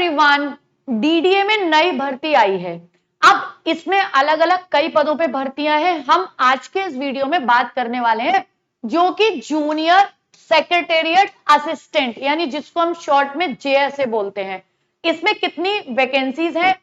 Everyone, DDA में नई भर्ती आई है। अब इसमें अलग अलग कई पदों पे भर्तियां हैं। हम आज के इस वीडियो में बात करने वाले हैं जो कि जूनियर सेक्रेटेरिएट असिस्टेंट, यानी जिसको हम शॉर्ट में जेएसए बोलते हैं। इसमें कितनी वैकेंसीज हैं,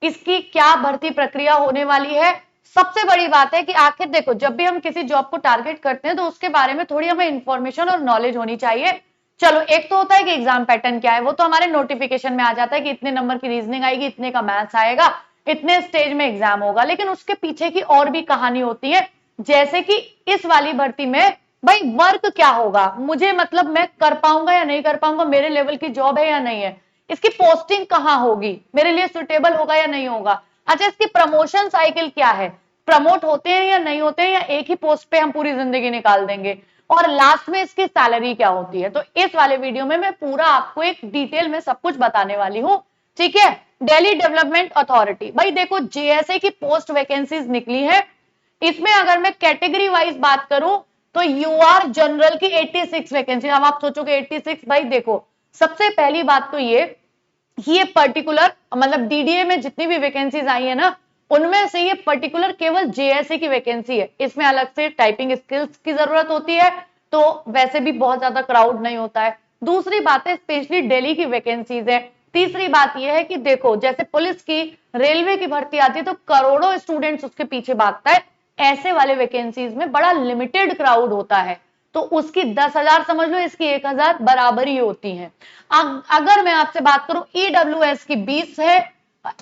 इसकी क्या भर्ती प्रक्रिया होने वाली है। सबसे बड़ी बात है कि आखिर देखो, जब भी हम किसी जॉब को टारगेट करते हैं तो उसके बारे में थोड़ी हमें इंफॉर्मेशन और नॉलेज होनी चाहिए। चलो, एक तो होता है कि एग्जाम पैटर्न क्या है, वो तो हमारे नोटिफिकेशन में आ जाता है कि इतने नंबर की रीजनिंग आएगी, इतने का मैथ्स आएगा, इतने स्टेज में एग्जाम होगा। लेकिन उसके पीछे की और भी कहानी होती है, जैसे कि इस वाली भर्ती में भाई वर्क क्या होगा, मुझे मतलब मैं कर पाऊंगा या नहीं कर पाऊंगा, मेरे लेवल की जॉब है या नहीं है, इसकी पोस्टिंग कहाँ होगी, मेरे लिए सुटेबल होगा या नहीं होगा। अच्छा, इसकी प्रमोशन साइकिल क्या है, प्रमोट होते हैं या नहीं होते हैं, या एक ही पोस्ट पे हम पूरी जिंदगी निकाल देंगे, और लास्ट में इसकी सैलरी क्या होती है। तो इस वाले वीडियो में मैं पूरा आपको एक डिटेल में सब कुछ बताने वाली हूँ। ठीक है। दिल्ली डेवलपमेंट अथॉरिटी, भाई देखो जेएसए की पोस्ट वैकेंसीज निकली है। इसमें अगर मैं कैटेगरी वाइज बात करूं तो यूआर जनरल की 86 वैकेंसी। अब आप सोचोगे 86, भाई देखो सबसे पहली बात तो ये पर्टिकुलर मतलब डीडीए में जितनी भी वैकेंसीज आई है ना, उनमें से ये पर्टिकुलर केवल जेएसए की वैकेंसी है। इसमें अलग से टाइपिंग स्किल्स की जरूरत होती है, तो वैसे भी बहुत ज्यादा क्राउड नहीं होता है। दूसरी बात है स्पेशली दिल्ली की वैकेंसीज है। तीसरी बात यह है कि देखो जैसे पुलिस की, रेलवे की भर्ती आती है तो करोड़ों स्टूडेंट्स उसके पीछे भागता है, ऐसे वाले वैकेंसीज में बड़ा लिमिटेड क्राउड होता है, तो उसकी 10,000 समझ लो, इसकी 1,000 बराबर ही होती है। अगर मैं आपसे बात करूं ईडब्ल्यूएस की 20 है,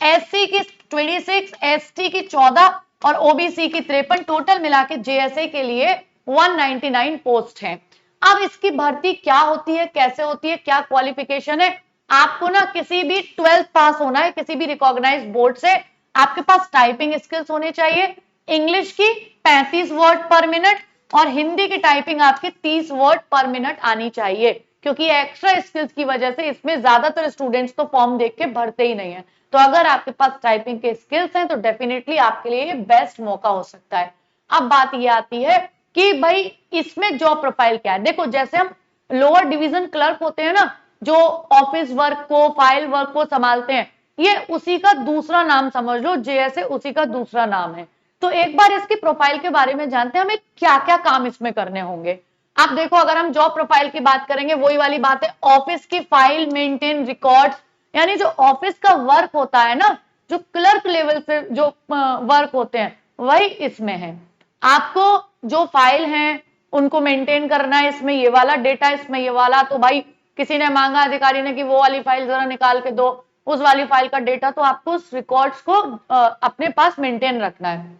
एससी की 26, एसटी की 14 और ओबीसी की 53, टोटल मिला के जेएसए के लिए 199 पोस्ट है। अब इसकी भर्ती क्या होती है, कैसे होती है, क्या क्वालिफिकेशन है, आपको ना किसी भी 12th पास होना है, किसी भी रिकॉग्नाइज्ड बोर्ड से। आपके पास टाइपिंग स्किल्स होने चाहिए, इंग्लिश की 35 वर्ड पर मिनट और हिंदी की टाइपिंग आपकी 30 वर्ड पर मिनट आनी चाहिए, क्योंकि एक्स्ट्रा स्किल्स की वजह से इसमें ज्यादातर स्टूडेंट्स तो फॉर्म देख के भरते ही नहीं है। तो अगर आपके पास टाइपिंग के स्किल्स हैं तो डेफिनेटली आपके लिए ये बेस्ट मौका हो सकता है। अब बात ये आती है कि भाई इसमें जॉब प्रोफाइल क्या है। देखो जैसे हम लोअर डिवीजन क्लर्क होते हैं ना, जो ऑफिस वर्क को, फाइल वर्क को संभालते हैं, ये उसी का दूसरा नाम समझ लो, जेएसए उसी का दूसरा नाम है। तो एक बार इसकी प्रोफाइल के बारे में जानते हैं, हमें क्या क्या काम इसमें करने होंगे। आप देखो, अगर हम जॉब प्रोफाइल की बात करेंगे, वही वाली बात है, ऑफिस की फाइल मेंटेन रिकॉर्ड्स, यानी जो ऑफिस का वर्क होता है ना, जो क्लर्क लेवल से जो वर्क होते हैं, वही इसमें है। आपको जो फाइल हैं उनको मेंटेन करना है, इसमें ये वाला डेटा, इसमें ये वाला, तो भाई किसी ने मांगा अधिकारी ने कि वो वाली फाइल जरा निकाल के दो, उस वाली फाइल का डेटा, तो आपको उस रिकॉर्ड्स को अपने पास मेंटेन रखना है।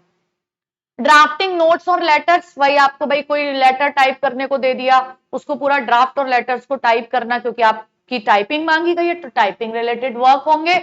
ड्राफ्टिंग नोट्स और लेटर्स, वही आपको भाई कोई लेटर टाइप करने को दे दिया, उसको पूरा ड्राफ्ट और लेटर्स को टाइप करना, क्योंकि आपकी टाइपिंग मांगी गई है तो टाइपिंग रिलेटेड वर्क होंगे।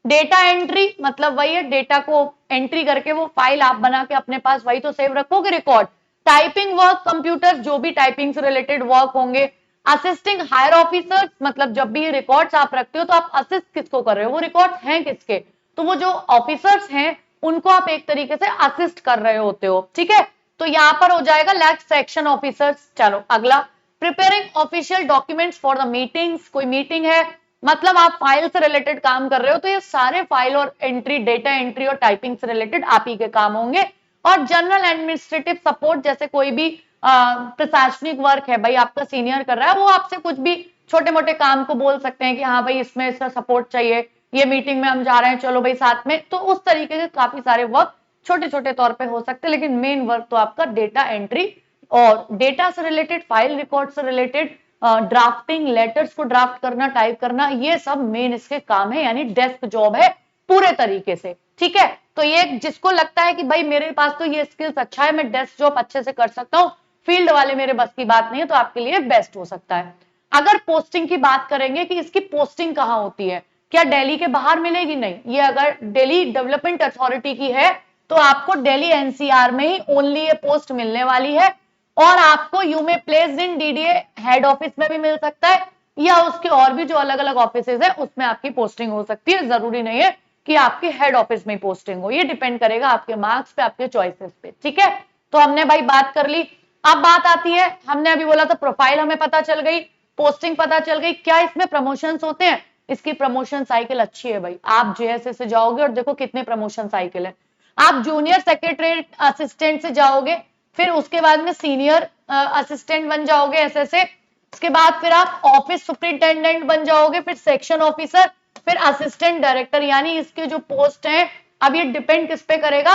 डेटा एंट्री, मतलब वही है, डेटा को एंट्री करके वो फाइल आप बना के अपने पास वही तो सेव रखोगे रिकॉर्ड। टाइपिंग वर्क, कंप्यूटर जो भी टाइपिंग से रिलेटेड वर्क होंगे। असिस्टिंग हायर ऑफिसर्स, मतलब जब भी ये रिकॉर्ड्स आप रखते हो तो आप असिस्ट किसको कर रहे हो, वो रिकॉर्ड्स हैं किसके, तो वो जो ऑफिसर्स हैं उनको आप एक तरीके से असिस्ट कर रहे होते हो। ठीक है, तो यहां पर हो जाएगा लेफ्ट सेक्शन ऑफिसर्स। चलो अगला, preparing official documents for the meetings, कोई मीटिंग है, मतलब आप फाइल से रिलेटेड काम कर रहे हो, तो ये सारे फाइल और एंट्री, डेटा एंट्री और टाइपिंग से रिलेटेड आप ही के काम होंगे। और जनरल एडमिनिस्ट्रेटिव सपोर्ट, जैसे कोई भी प्रशासनिक वर्क है, भाई आपका सीनियर कर रहा है, वो आपसे कुछ भी छोटे मोटे काम को बोल सकते हैं कि हाँ भाई इसमें इसका सपोर्ट चाहिए, ये मीटिंग में हम जा रहे हैं, चलो भाई साथ में, तो उस तरीके के काफी सारे वर्क छोटे छोटे तौर पे हो सकते हैं, लेकिन मेन वर्क तो आपका डेटा एंट्री और डेटा से रिलेटेड, फाइल रिकॉर्ड से रिलेटेड, ड्राफ्टिंग, लेटर्स को ड्राफ्ट करना, टाइप करना, ये सब मेन इसके काम है, यानी डेस्क जॉब है पूरे तरीके से। ठीक है, तो ये जिसको लगता है कि भाई मेरे पास तो ये स्किल्स अच्छा है, मैं डेस्क जॉब अच्छे से कर सकता हूँ, फील्ड वाले मेरे बस की बात नहीं है, तो आपके लिए बेस्ट हो सकता है। अगर पोस्टिंग की बात करेंगे कि इसकी पोस्टिंग कहाँ होती है, क्या दिल्ली के बाहर मिलेगी, नहीं, ये अगर दिल्ली डेवलपमेंट अथॉरिटी की है तो आपको दिल्ली एनसीआर में ही ओनली ये पोस्ट मिलने वाली है। और आपको यू में placed in DDA head office में भी मिल सकता है, या उसके और भी जो अलग अलग ऑफिस है उसमें आपकी पोस्टिंग हो सकती है। जरूरी नहीं है कि आपकी हेड ऑफिस में पोस्टिंग हो, ये डिपेंड करेगा आपके मार्क्स पे, आपके चॉइसेस पे। ठीक है, तो हमने भाई बात कर ली। अब बात आती है, हमने अभी बोला था प्रोफाइल हमें पता चल गई, पोस्टिंग पता चल गई, क्या इसमें प्रमोशंस होते हैं। इसकी प्रमोशन साइकिल अच्छी है भाई। आप जेएसए से जाओगे और देखो कितने प्रमोशन साइकिल है। आप जूनियर सेक्रेटरी असिस्टेंट से जाओगे, फिर उसके बाद में सीनियर असिस्टेंट बन जाओगे एसएसए, उसके बाद फिर आप ऑफिस सुपरिंटेंडेंट बन जाओगे, फिर सेक्शन ऑफिसर, फिर असिस्टेंट डायरेक्टर। यानी इसके जो पोस्ट हैं, अब ये डिपेंड किस पे करेगा,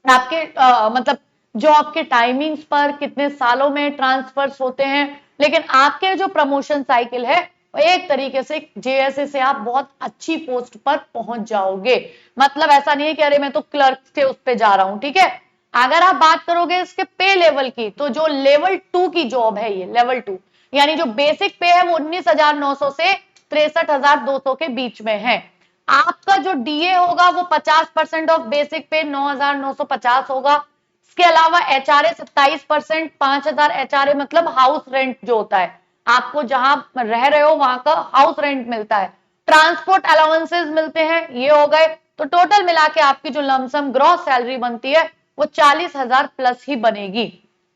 आपके मतलब जॉब के टाइमिंग्स पर, कितने सालों में ट्रांसफर्स होते हैं। लेकिन आपके जो प्रमोशन साइकिल है एक तरीके से जेएसए से आप बहुत अच्छी पोस्ट पर पहुंच जाओगे। मतलब ऐसा नहीं है कि अरे मैं तो क्लर्क से उस पे जा रहा हूं, ठीक है। अगर आप बात करोगे इसके पे लेवल की, तो जो लेवल 2 की जॉब है, ये लेवल 2 यानी जो बेसिक पे है वो 19,900 से 63,200 के बीच में है। आपका जो डीए होगा वो 50% ऑफ बेसिक पे 9,950 होगा। इसके अलावा एचआरए 27%, 5,000 एचआरए मतलब हाउस रेंट जो होता है, आपको जहां रह रहे हो वहां का हाउस रेंट मिलता है। ट्रांसपोर्ट अलाउंसेस मिलते हैं, ये हो गए। तो टोटल मिला के आपकी जो लमसम ग्रॉस सैलरी बनती है वो 40,000 प्लस ही बनेगी,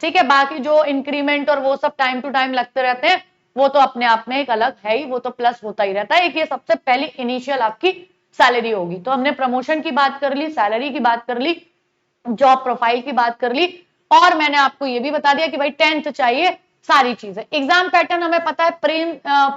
ठीक है। बाकी जो इंक्रीमेंट और वो सब टाइम टू टाइम लगते रहते हैं, वो तो अपने आप में एक अलग है ही, वो तो प्लस होता ही रहता है। एक ये सबसे पहली इनिशियल आपकी सैलरी होगी। तो हमने प्रमोशन की बात कर ली, सैलरी की बात कर ली, जॉब प्रोफाइल की बात कर ली, और मैंने आपको ये भी बता दिया कि भाई 10th चाहिए, सारी चीजें। एग्जाम पैटर्न हमें पता है,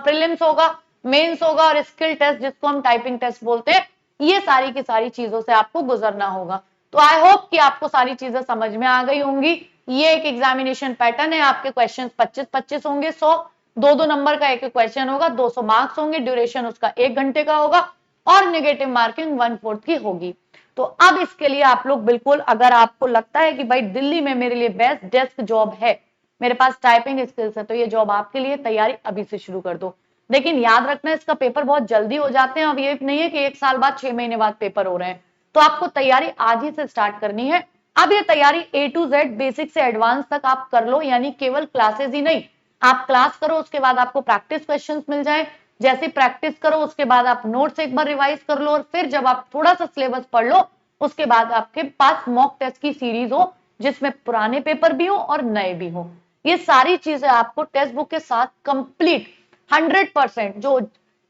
प्रीलिम्स होगा, मेंस होगा और स्किल टेस्ट जिसको हम टाइपिंग टेस्ट बोलते हैं। ये सारी की सारी चीजों से आपको गुजरना होगा। तो आई होप कि आपको सारी चीजें समझ में आ गई होंगी। ये एक एग्जामिनेशन पैटर्न है, आपके क्वेश्चन 25-25 होंगे, 100 2-2 नंबर का एक क्वेश्चन होगा, 200 मार्क्स होंगे, ड्यूरेशन उसका 1 घंटे का होगा और नेगेटिव मार्किंग 1/4 की होगी। तो अब इसके लिए आप लोग बिल्कुल, अगर आपको लगता है कि भाई दिल्ली में मेरे लिए बेस्ट डेस्क जॉब है, मेरे पास टाइपिंग स्किल्स है, तो ये जॉब आपके लिए, तैयारी अभी से शुरू कर दो। लेकिन याद रखना इसका पेपर बहुत जल्दी हो जाते हैं। अब ये नहीं है कि 1 साल बाद 6 महीने बाद पेपर हो रहे हैं। तो आपको तैयारी आज ही से स्टार्ट करनी है। अब ये तैयारी A to Z बेसिक से एडवांस तक आप कर लो, यानी केवल क्लासेस ही नहीं, आप क्लास करो, उसके बाद आपको प्रैक्टिस क्वेश्चंस मिल जाए, जैसे प्रैक्टिस करो उसके बाद आप नोट्स एक बार रिवाइज कर लो, और फिर जब आप थोड़ा सा सिलेबस पढ़ लो उसके बाद आपके पास मॉक टेस्ट की सीरीज हो जिसमें पुराने पेपर भी हो और नए भी हो। ये सारी चीजें आपको टेक्स्ट बुक के साथ कंप्लीट 100% जो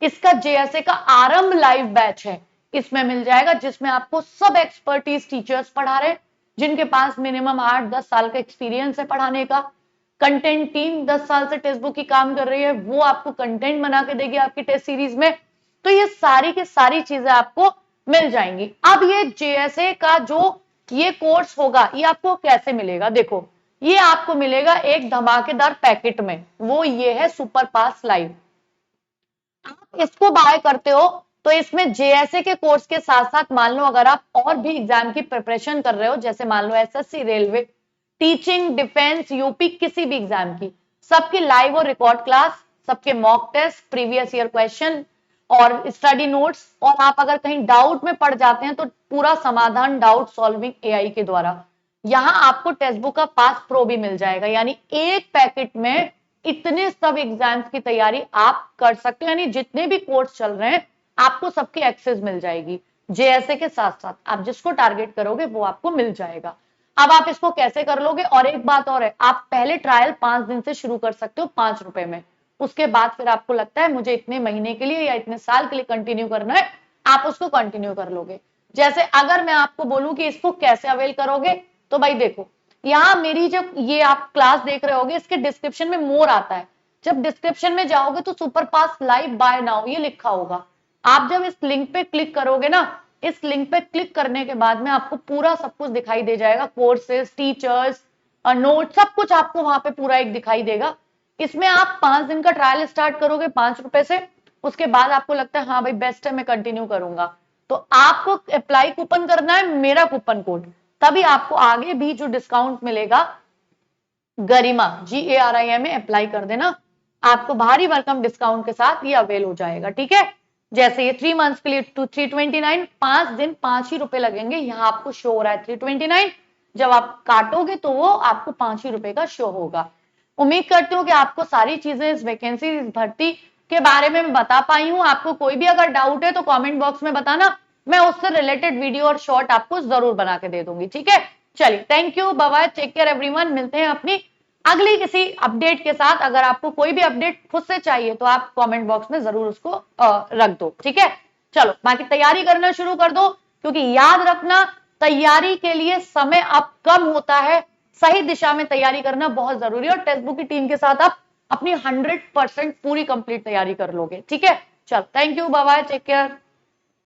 इसका जेएसए का आरंभ लाइव बैच है इसमें मिल जाएगा, जिसमें आपको सब एक्सपर्टीज टीचर्स पढ़ा रहे हैं जिनके पास मिनिमम 8-10 साल का एक्सपीरियंस है पढ़ाने का। कंटेंट टीम 10 साल से टेक्स्ट बुक की काम कर रही है, वो आपको कंटेंट बना के देगी आपकी टेस्ट सीरीज में। तो ये सारी की सारी चीजें आपको मिल जाएंगी। अब ये जेएसए का जो ये कोर्स होगा ये आपको कैसे मिलेगा, देखो ये आपको मिलेगा एक धमाकेदार पैकेट में, वो ये है सुपर पास लाइव। आप इसको बाय करते हो तो इसमें जेएसए के कोर्स के साथ साथ मान लो अगर आप और भी एग्जाम की प्रिपरेशन कर रहे हो, जैसे मान लो SSC, railway, teaching, defence, UP, किसी भी एग्जाम की, सबकी लाइव और रिकॉर्ड क्लास, सबके mock test, previous year question और स्टडी नोट्स, और आप अगर कहीं डाउट में पड़ जाते हैं तो पूरा समाधान डाउट सॉल्विंग एआई के द्वारा। यहां आपको टेक्स्ट बुक का पास प्रो भी मिल जाएगा, यानी एक पैकेट में इतने सब एग्जाम्स की तैयारी आप कर सकते हो। यानी जितने भी कोर्स चल रहे हैं आपको सबकी एक्सेस मिल जाएगी। जेएसए के साथ साथ आप जिसको टारगेट करोगे वो आपको मिल जाएगा। अब आप इसको कैसे कर लोगे, और एक बात और है, आप पहले ट्रायल 5 दिन से शुरू कर सकते हो 5 रुपए में। उसके बाद फिर आपको लगता है मुझे इतने महीने के लिए या इतने साल के लिए कंटिन्यू करना है, आप उसको कंटिन्यू कर लोगे। जैसे अगर मैं आपको बोलूं कि इसको कैसे अवेल करोगे, तो भाई देखो यहाँ मेरी जो ये आप क्लास देख रहे होगे इसके डिस्क्रिप्शन में मोर आता है। जब डिस्क्रिप्शन में जाओगे तो सुपर पास लाइव बाय नाउ ये लिखा होगा। आप जब इस लिंक पे क्लिक करोगे ना, इस लिंक पे क्लिक करने के बाद में आपको पूरा सब कुछ दिखाई दे जाएगा, कोर्सेज, टीचर्स, नोट, सब कुछ आपको वहां पे पूरा एक दिखाई देगा। इसमें आप 5 दिन का ट्रायल स्टार्ट करोगे 5 रुपए से, उसके बाद आपको लगता है हाँ भाई बेस्ट है मैं कंटिन्यू करूंगा, तो आपको अप्लाई कूपन करना है मेरा कूपन कोड, तभी आपको आगे भी जो डिस्काउंट मिलेगा गरिमा GARIMA में अप्लाई कर देना, आपको भारी भरकम डिस्काउंट के साथ ये अवेल हो जाएगा, ठीक है। जैसे ये 3 मंथ्स के लिए 329, 5 दिन 5 ही रुपए लगेंगे, यहाँ आपको शो हो रहा है 329, जब आप काटोगे तो वो आपको 5 ही रुपए का शो होगा। उम्मीद करती हूँ कि आपको सारी चीजें इस वैकेंसी, इस भर्ती के बारे में मैं बता पाई हूँ। आपको कोई भी अगर डाउट है तो कमेंट बॉक्स में बताना, मैं उससे रिलेटेड वीडियो और शॉर्ट आपको जरूर बना के दे दूंगी, ठीक है। चलिए, thank you, bye bye, take care everyone, मिलते हैं अपनी अगली किसी अपडेट के साथ, अगर आपको कोई भी अपडेट खुद से चाहिए तो आप कमेंट बॉक्स में जरूर उसको रख दो, ठीक है। चलो बाकी तैयारी करना शुरू कर दो, क्योंकि याद रखना तैयारी के लिए समय अब कम होता है, सही दिशा में तैयारी करना बहुत जरूरी है, और टेक्स्ट बुक की टीम के साथ आप अपनी 100% पूरी कंप्लीट तैयारी कर लोगे, ठीक है। चल, thank you, bye bye, take care.